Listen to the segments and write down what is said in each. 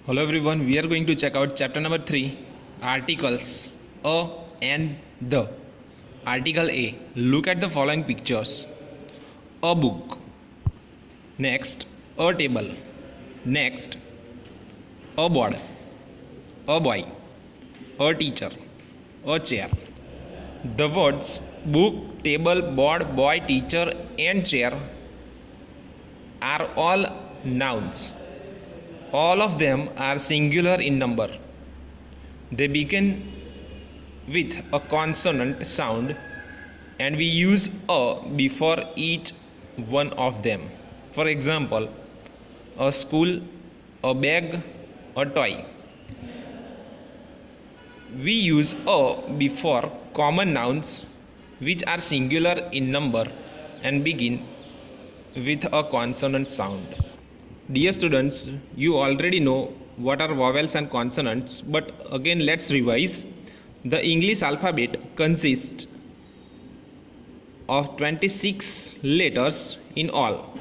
Hello everyone, we are going to check out chapter number 3, articles a and the. Article A, look at the following pictures. A book. Next, a table. Next, a board. A boy. A teacher. A chair. The words book, table, board, boy, teacher and chair are all nouns. All of them are singular in number. They begin with a consonant sound and we use a before each one of them. For example, a school, a bag, a toy. We use a before common nouns which are singular in number and begin with a consonant sound. Dear students, you already know what are vowels and consonants, but again let's revise. The English alphabet consists of 26 letters in all.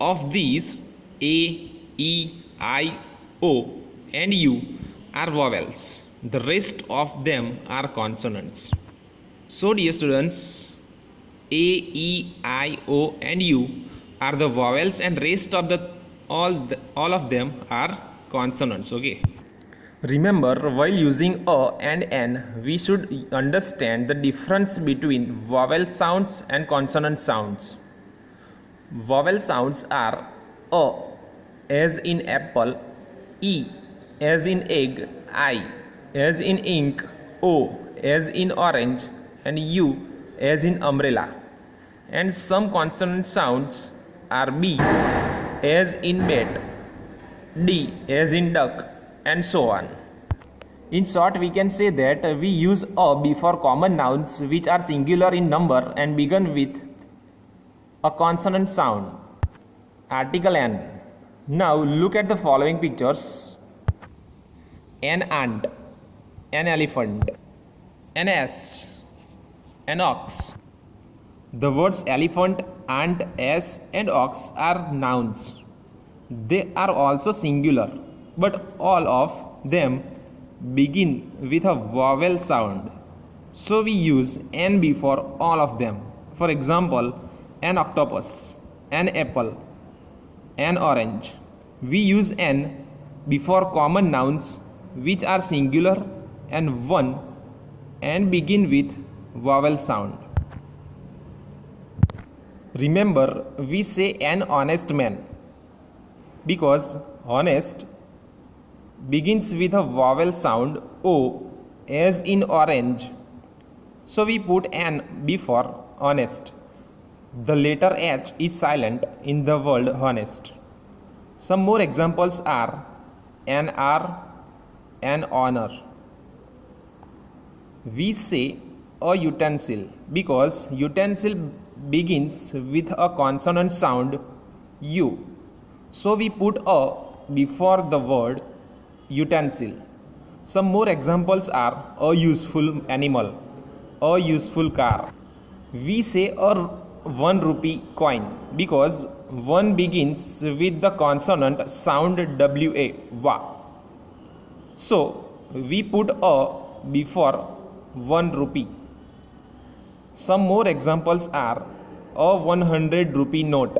Of these, A, E, I, O and U are vowels. The rest of them are consonants. So dear students, A, E, I, O and U are the vowels and rest of all of them are consonants. Okay, remember, while using a and an, we should understand the difference between vowel sounds and consonant sounds. Vowel sounds are a as in apple, E as in egg, I as in ink, O as in orange and U as in umbrella. And some consonant sounds are B as in bat, D as in duck and so on. In short, we can say that we use a before common nouns which are singular in number and begin with a consonant sound. Article N. Now look at the following pictures. An ant, an elephant, an ass, an ox. The words elephant, ant, ass and ox are nouns. They are also singular, but all of them begin with a vowel sound. So we use an before all of them. For example, an octopus, an apple, an orange. We use an before common nouns which are singular and one and begin with vowel sound. Remember, we say an honest man because honest begins with a vowel sound O as in orange. So we put an before honest. The letter H is silent in the word honest. Some more examples are an hour, an honor. We say a utensil because utensil begins with a consonant sound U. So we put a before the word utensil. Some more examples are a useful animal, a useful car. We say a 1 rupee coin because 1 begins with the consonant sound WA, wa. So we put a before 1 rupee. Some more examples are a 100 rupee note,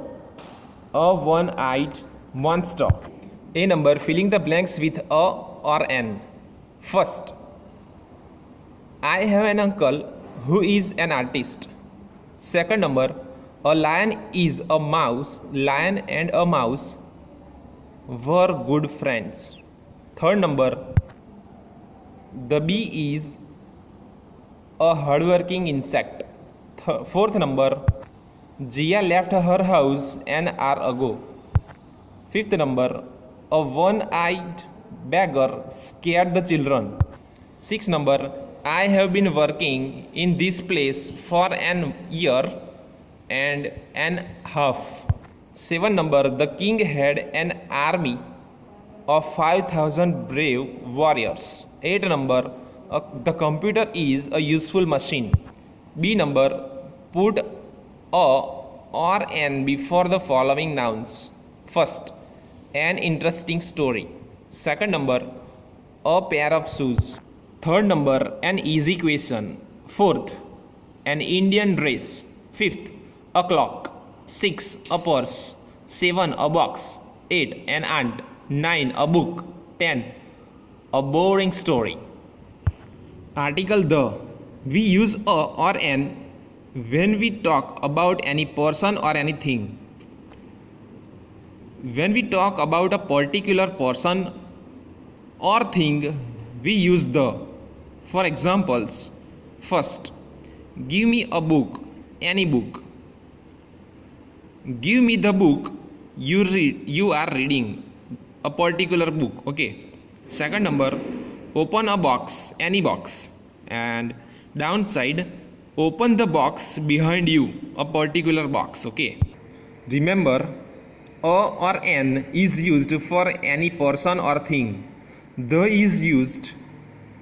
a one-eyed monster. A number, filling the blanks with a or an. First, I have an uncle who is an artist. Second number, a lion is a mouse. Lion and a mouse were good friends. Third number, the bee is a hardworking insect. Fourth number, Jia left her house an hour ago. Fifth number, a one-eyed beggar scared the children. Sixth number, I have been working in this place for an year and a half. Seventh number, the king had an army of 5,000 brave warriors. Eighth number, the computer is a useful machine. B number, put a or an before the following nouns. First, an interesting story. Second number, a pair of shoes. Third number, an easy question. Fourth, an Indian dress. Fifth, a clock. 6, a purse. 7, a box. 8, an ant. 9, a book. 10, a boring story. Article the. We use a or an when we talk about any person or anything. When we talk about a particular person or thing, we use the. For examples, first, give me a book, any book. Give me the book you are reading, a particular book. Okay. Second number, open a box, any box. And downside, open the box behind you, a particular box. Okay. Remember, a or an is used for any person or thing. The is used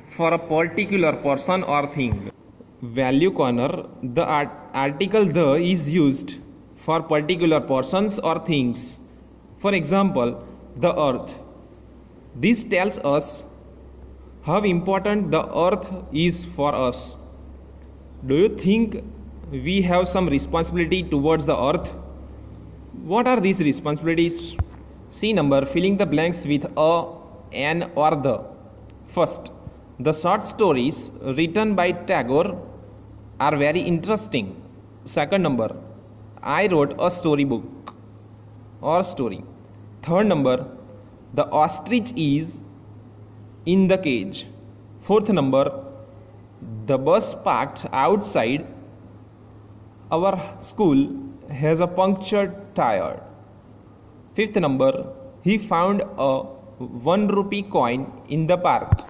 for a particular person or thing. Value corner, the article the is used for particular persons or things. For example, the earth. This tells us how important the earth is for us. Do you think we have some responsibility towards the earth? What are these responsibilities? C number, filling the blanks with a, an, or the. First, the short stories written by Tagore are very interesting. Second number, I wrote a storybook or story. Third number, the ostrich is in the cage. Fourth number, the bus parked outside our school has a punctured tire. Fifth number, he found a 1 rupee coin in the park.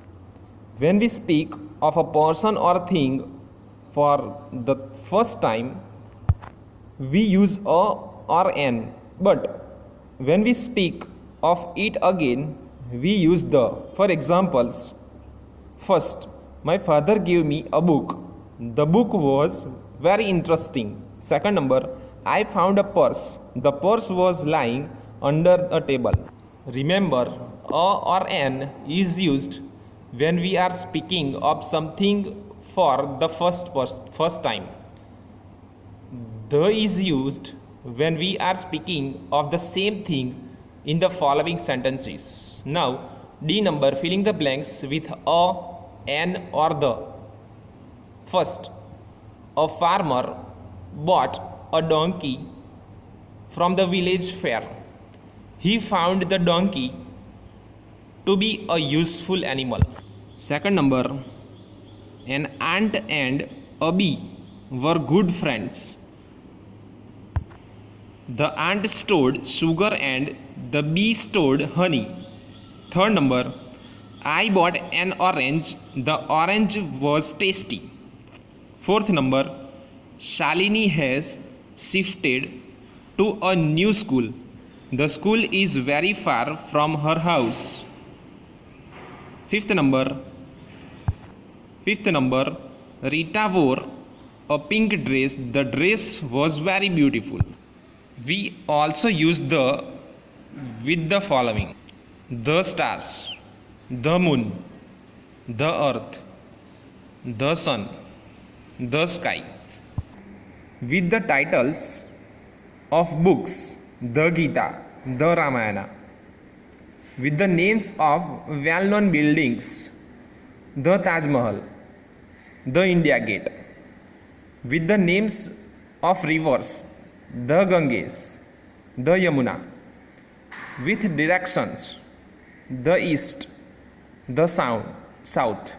When we speak of a person or thing for the first time, we use a or an, but when we speak of it again, we use the. For examples, first, my father gave me a book. The book was very interesting. Second number, I found a purse. The purse was lying under a table. Remember, a or an is used when we are speaking of something for the first time. The is used when we are speaking of the same thing in the following sentences. Now, D number, filling the blanks with a, an, or the. First, a farmer bought a donkey from the village fair. He found the donkey to be a useful animal. Second number, an ant and a bee were good friends. The ant stored sugar and the bee stored honey. Third number, I bought an orange. The orange was tasty. Fourth number, Shalini has shifted to a new school. The school is very far from her house. Fifth number, Rita wore a pink dress. The dress was very beautiful. We also use the with the following: the stars, the moon, the earth, the sun, the sky. With the titles of books, the Gita, the Ramayana. With the names of well-known buildings, the Taj Mahal, the India Gate. With the names of rivers, the Ganges, the Yamuna. With directions, the east, the south.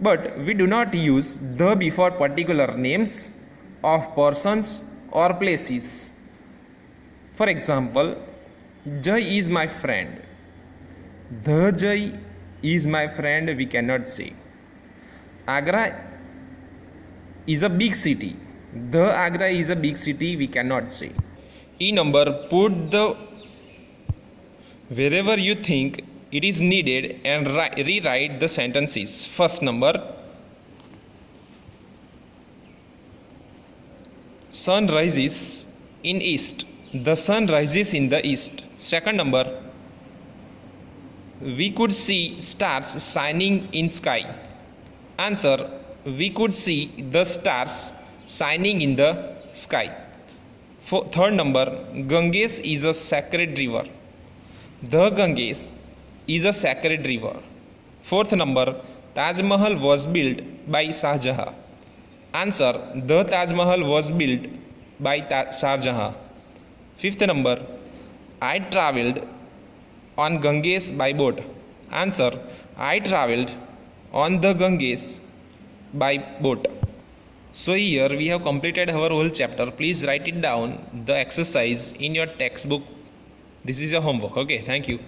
But we do not use the before particular names of persons or places. For example, Jai is my friend. The Jai is my friend, we cannot say. Agra is a big city. The Agra is a big city, we cannot say. E number, put the wherever you think it is needed and rewrite the sentences. First number, sun rises in east. The sun rises in the east. Second number, we could see stars shining in sky. Answer, we could see the stars shining in the sky. Third number, Ganges is a sacred river. The Ganges is a sacred river. Fourth number, Taj Mahal was built by Shah Jahan. Answer, the Taj Mahal was built by Shah Jahan. Fifth number, I travelled on Ganges by boat. Answer, I travelled on the Ganges by boat. So here we have completed our whole chapter. Please write it down, the exercise, in your textbook. This is your homework. Okay, thank you.